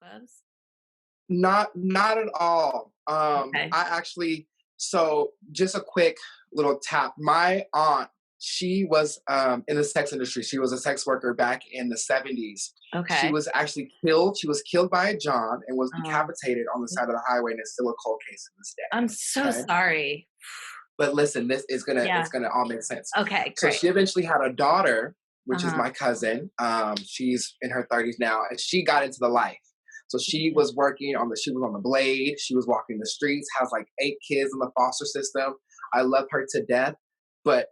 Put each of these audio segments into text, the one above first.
clubs? Not at all. Okay. I actually so just a quick little tap. My aunt, she was in the sex industry. She was a sex worker back in the 70s. She Okay. was actually killed. She was killed by a John and was Oh, decapitated on the side of the highway, and it's still a cold case to this I'm day. so Okay. sorry. But listen, this is gonna Yeah. it's gonna all make sense. Okay, So great. she eventually had a daughter, which is Uh-huh. my cousin. She's in her 30s now, and she got into the life. So she was working on she was on the blade. She was walking the streets. Has like 8 kids in the foster system. I love her to death. But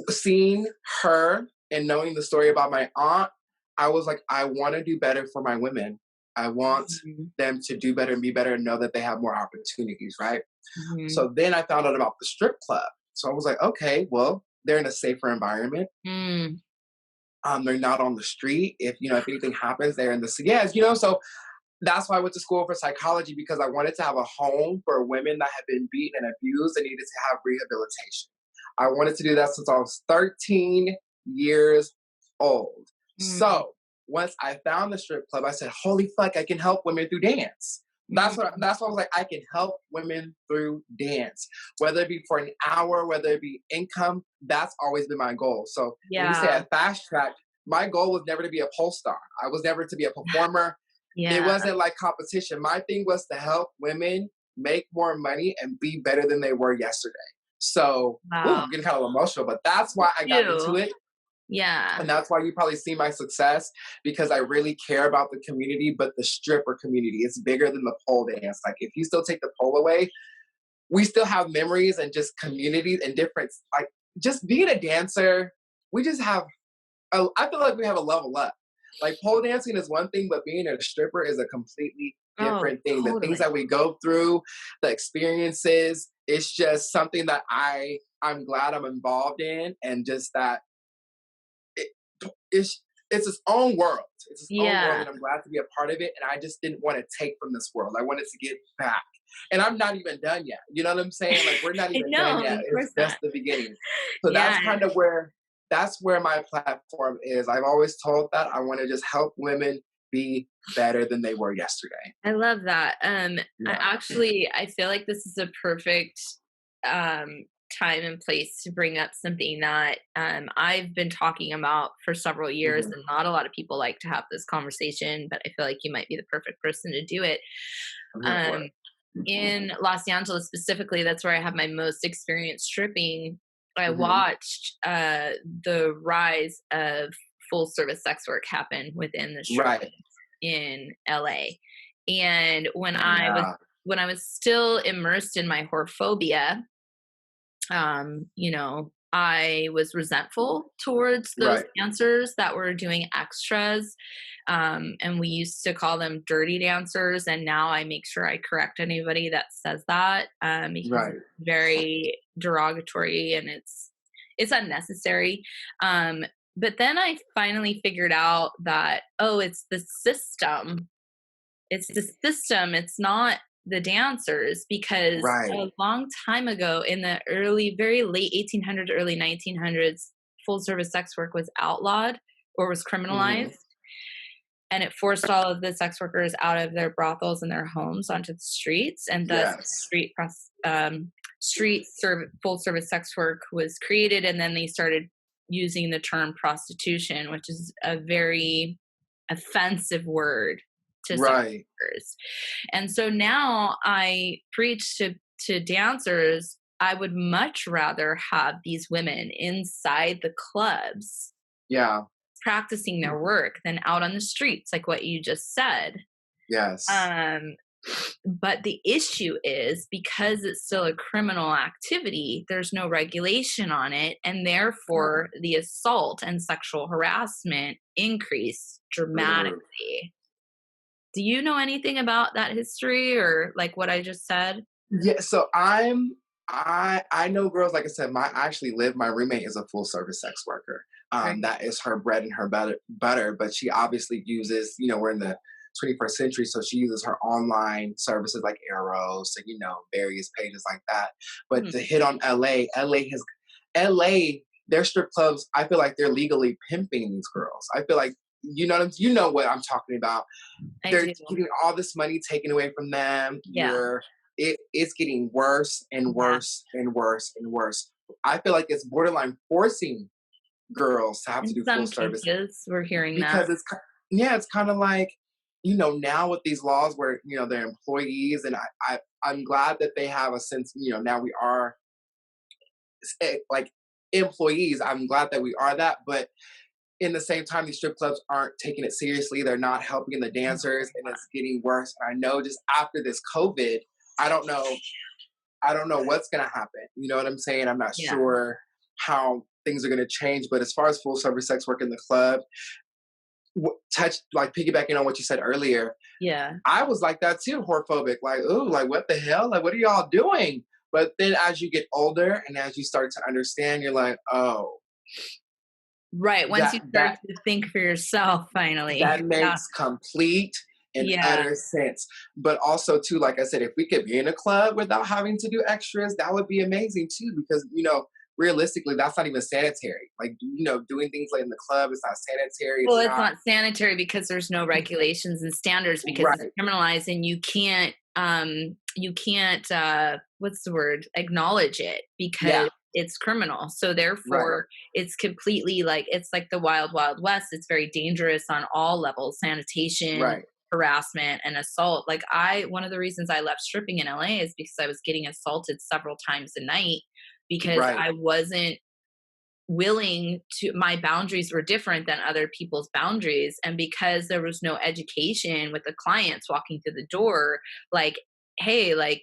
seeing her and knowing the story about my aunt, I was like, I want to do better for my women. I want Mhm. them to do better and be better and know that they have more opportunities, right? Mhm. So then I found out about the strip club. So I was like, okay, well, they're in a safer environment. Mm. They're not on the street. If anything happens, they're in the yes, So that's why I went to school for psychology because I wanted to have a home for women that had been beaten and abused and needed to have rehabilitation. I wanted to do that since I was 13 years old. Mm. So once I found the strip club, I said, "Holy fuck, I can help women through dance." Mm. That's what I was like. I can help women through dance, whether it be for an hour, whether it be income. That's always been my goal. So when you say Yeah. a fast track, my goal was never to be a pole star. I was never to be a performer. It Yeah. wasn't like competition. My thing was to help women make more money and be better than they were yesterday. So, ooh, Wow. I'm getting kind of emotional, but that's why I got into You. it. Yeah. And that's why you probably see my success because I really care about the community, but the stripper community is bigger than the pole dance. Like, if you still take the pole away, we still have memories and just communities and different, like, just being a dancer, we just have I feel like we have a level up. Like pole dancing is one thing, but being a stripper is a completely Oh, different thing. The things totally. that we go through, the experiences, it's just something that I'm glad I'm involved in, and just that it, it's its own world. It's its own world, Yeah. and I'm glad to be a part of it. And I just didn't want to take from this world. I wanted to give back, and I'm not even done yet. You know what I'm saying? Like we're not even done No, yet. of It's course just not. the beginning. So Yeah. that's where my platform is. I've always told that I want to just help women be better than they were yesterday. I love that. Yeah. I feel like this is a perfect um, time and place to bring up something that I've been talking about for several years, Hmm. and not a lot of people like to have this conversation, but I feel like you might be the perfect person to do it. I'm here for Um, it. in Los Angeles specifically, that's where I have my most experience stripping. I Hmm. watched the rise of full service sex work happen within the strip Right. in LA. And Yeah. when I was still immersed in my whorephobia, I was resentful towards those Right. dancers that were doing extras. And we used to call them dirty dancers. And now I make sure I correct anybody that says that because Right. it's very derogatory and it's unnecessary. Um, but then I finally figured out that, oh, it's the system. It's the system. It's not the dancers, because Right. a long time ago in the very late 1800s, early 1900s, full service sex work was outlawed or was Hmm. criminalized. And it forced all of the sex workers out of their brothels and their homes onto the streets. And thus, Yes. full service sex work was created. And then they started using the term prostitution, which is a very offensive word to sex Right. workers. And so now I preach to dancers, I would much rather have these women inside the clubs Yeah. practicing their work than out on the streets, like what you just said. Yes. Um, but the issue is because it's still a criminal activity, there's no regulation on it, and Right. therefore the assault and sexual harassment increase True. dramatically. Do you know anything about that history or like what I just said? Yeah, so I know girls, like I said, my roommate is a full service sex worker. Right. That is her bread and her butter, but she obviously uses, we're in the 21st century, so she uses her online services like Eros and various pages like that. But Hmm. to hit on LA, their strip clubs, I feel like they're legally pimping these girls. I feel like you know what I'm talking about. I They're do. getting all this money taken away from them. Yeah. It's getting worse and Yeah. worse and worse and worse. I feel like it's borderline forcing girls to have to In do full some service cases, we're hearing that. because yeah, it's kind of like, now with these laws where, they're employees, and I'm glad that they have a sense, now we are like employees. I'm glad that we are that, but in the same time, these strip clubs aren't taking it seriously. They're not helping the dancers, and it's getting worse. And I know just after this COVID, I don't know, I don't know what's gonna happen. You know what I'm saying? I'm not Yeah. sure how things are gonna change. But as far as full service sex work in the club, touch like piggybacking on what you said earlier, Yeah. I was like that too, horphobic. Like, ooh, like what the hell? Like, what are y'all doing? But then as you get older and as you start to understand, you're like, oh, Right, once that you start that to think for yourself finally. that Yeah. makes complete and Yeah. utter sense. But also too, like I said, if we could be in a club without having to do extras, that would be amazing too. Because realistically, that's not even sanitary. Like doing things like in the club, it's not sanitary. Well, It's it's not not sanitary because there's no regulations and standards because it's right. criminalized and you can't, what's the word? Acknowledge it because Yeah. it's criminal. So Right. therefore, it's completely like it's like the wild, wild west. It's very dangerous on all levels, sanitation, Right. harassment, and assault. Like one of the reasons I left stripping in LA is because I was getting assaulted several times a night because Right. I wasn't willing to my boundaries were different than other people's boundaries, and because there was no education with the clients walking through the door, like, hey, like,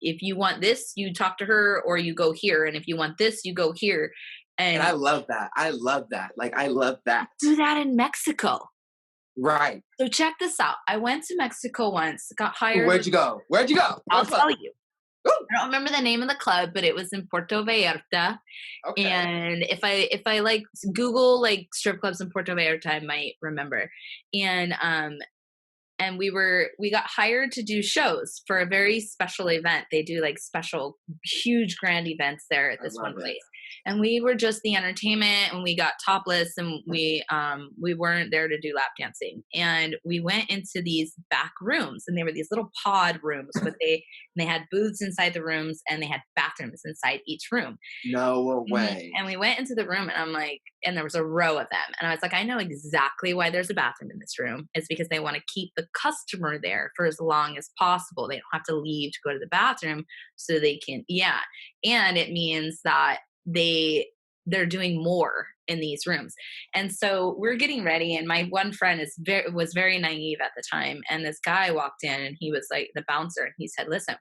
if you want this you talk to her or you go here, and if you want this you go here. And And I love that. I love that. Like I love that. do that in Mexico. Right. So check this out, I went to Mexico once, got hired. Where'd you go? Where'd you go? I'll What club? tell you, Woo! I don't remember the name of the club, but it was in Puerto Vallarta. Okay. And if I like Google like strip clubs in Puerto Vallarta, I might remember. And we got hired to do shows for a very special event. They do like special huge grand events there at I this one love it. place. And we were just the entertainment, and we got topless, and we weren't there to do lap dancing. And we went into these back rooms, and they were these little pod rooms, but they had booths inside the rooms, and they had bathrooms inside each room. No Mhm. way. And we went into the room, and I'm like, and there was a row of them. And I was like, I know exactly why there's a bathroom in this room. It's because they want to keep the customer there for as long as possible. They don't have to leave to go to the bathroom so they can, yeah. And it means that they're doing more in these rooms. And so we're getting ready, and my one friend was very naive at the time. And this guy walked in, and he was like the bouncer, and he said, listen,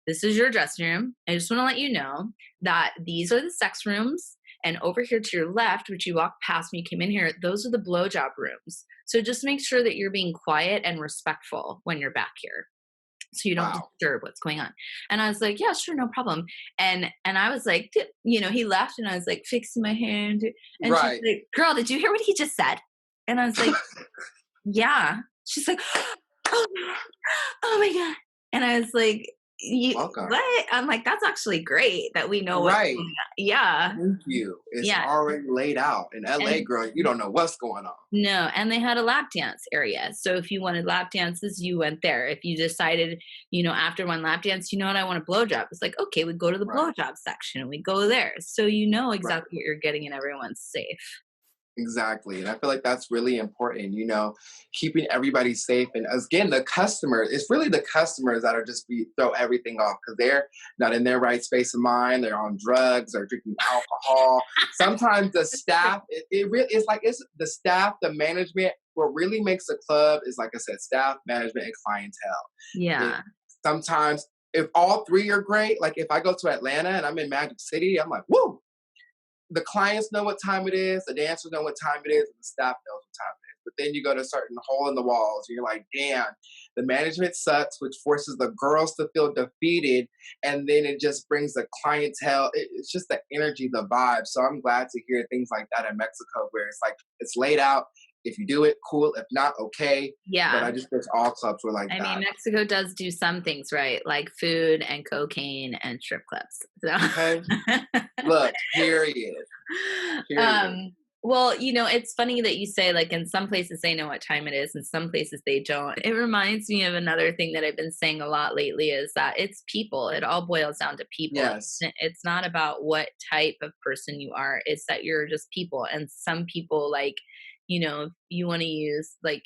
this is your dressing room. I just want to let you know that these are the sex rooms. And over here to your left, which you walked past when you came in here, those are the blowjob rooms. So just make sure that you're being quiet and respectful when you're back here, so you don't Wow. disturb what's going on. And I was like, yeah, sure, no problem. And I was like, he left, and I was like fixing my hair. And she's Right. like, girl, did you hear what he just said? And I was like, yeah. She's like, oh, oh my God. And I was like, Welcome. what? I'm like, that's actually great that we know what's Right. going on. Yeah. Thank you. It's Yeah. already laid out. In LA, And girl, you don't know what's going on. no, and they had a lap dance area. So if you wanted lap dances, you went there. If you decided, after one lap dance, you know what, I want a blowjob. It's like, okay, we go to the Right. blowjob section and we go there. So you know Right. exactly what you're getting and everyone's safe. Exactly. And I feel like that's really important, keeping everybody safe. And again, the customers, it's really the customers that are just throw everything off because they're not in their right space of mind. They're on drugs or drinking alcohol. Sometimes the staff, it really it's like it's the staff, the management. What really makes a club is, like I said, staff, management, and clientele. It Yeah. sometimes if all three are great, like if I go to Atlanta and I'm in Magic City, I'm like, woo, the clients know what time it is, the dancers know what time it is, and the staff knows what time it is. But then you go to a certain hole in the walls, and you're like, damn, the management sucks, which forces the girls to feel defeated, and then it just brings the clientele. It's just the energy, the vibe. So I'm glad to hear things like that in Mexico, where it's like it's laid out. If you do it, cool. If not, okay. But Yeah. I just wish all clubs were like I mean, that. Mexico does do some things right, like food and cocaine and strip clubs. So Okay. Look, period. um Period. Well, it's funny that you say, like, in some places they know what time it is, in some places they don't. It reminds me of another thing that I've been saying a lot lately is that it's people. It all boils down to people. Yes. It's not about what type of person you are. It's that you're just people. And some people, like, you want to use, like,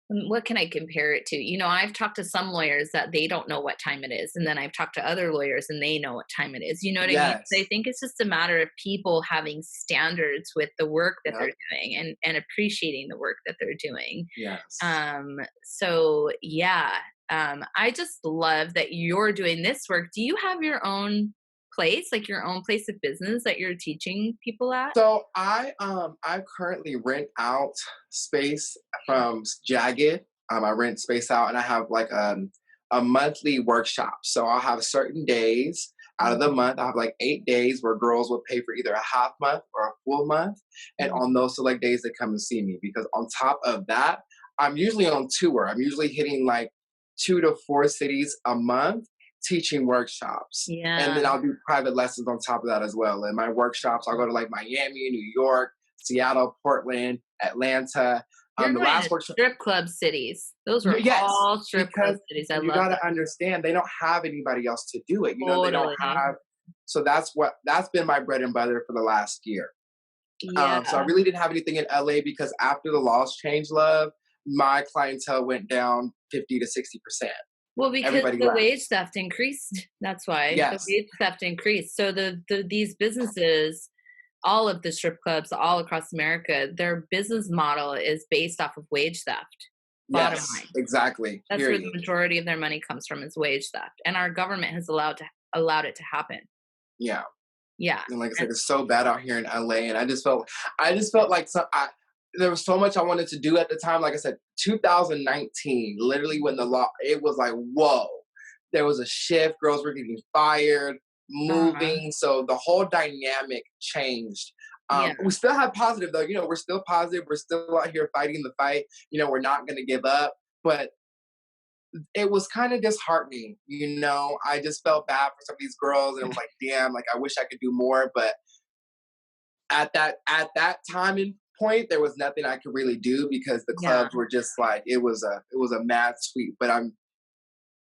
what can I compare it to? I've talked to some lawyers that they don't know what time it is, and then I've talked to other lawyers and they know what time it is. You know what I mean? So I Yes. think it's just a matter of people having standards with the work that they're Yep. doing and appreciating the work that they're doing. Yes. So yeah, I just love that you're doing this work. Do you have your own place, like your own place of business that you're teaching people at? So I currently rent out space from Jagged. I rent space out and I have like a monthly workshop. So I'll have certain days out of the Mhm, month. I have like 8 days where girls will pay for either a half month or a full month. And mhm. on those select days they come and see me because on top of that, I'm usually on tour. I'm usually hitting like 2 to 4 cities a month teaching workshops. And Yeah. then I'll do private lessons on top of that as well. In my workshops, I'll go to like Miami, New York, Seattle, Portland, Atlanta. You're The going last to workshop, strip club cities. Those were yes, all strip club because cities. I you love got that. to understand they don't have anybody else to do it. They don't Totally. have. So that's been my bread and butter for the last year. So I Yeah. really didn't have anything in LA because after the laws changed, love, my clientele went down 50 to 60%. Well, because Everybody the left. wage theft increased. That's why. The Yes, wage theft increased. So these businesses, all of the strip clubs all across America, their business model is based off of wage theft. Bottom yes, line. exactly. That's where the Period. majority of their money comes from is wage theft. And our government has allowed it to happen. Yeah. Yeah. And like I said, And it's so bad out here in LA, and I just felt like there was so much I wanted to do at the time. Like I said, 2019, literally when the law, it was like, whoa, there was a shift. Girls were getting fired, uh moving, so the whole dynamic changed. yeah. We still have positive though. We're still positive. We're still out here fighting the fight. We're not going to give up, but it was kind of disheartening. I just felt bad for some of these girls, and it was like, damn, like I wish I could do more, but at that time and point, there was nothing I could really do because the Yeah. clubs were just like it was a mad sweep. But I'm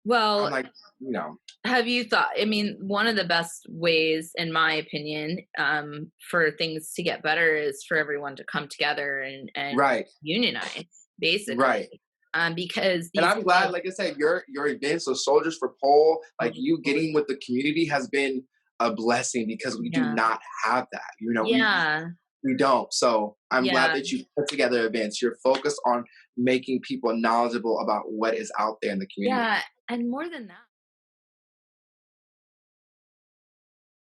Well, like, you know, have you thought, I mean, one of the best ways, in my opinion, for things to get better is for everyone to come together and right, unionize, basically. right. Because And these I'm glad, clubs, like I said, your events, so Soldiers for Pole, like Soldiers you of Fortune, getting with the community has been a blessing because we do yeah. not have that. Yeah. We don't. So I'm glad Yeah. that you put together events. You're focused on making people knowledgeable about what is out there in the community. Yeah. And more than that,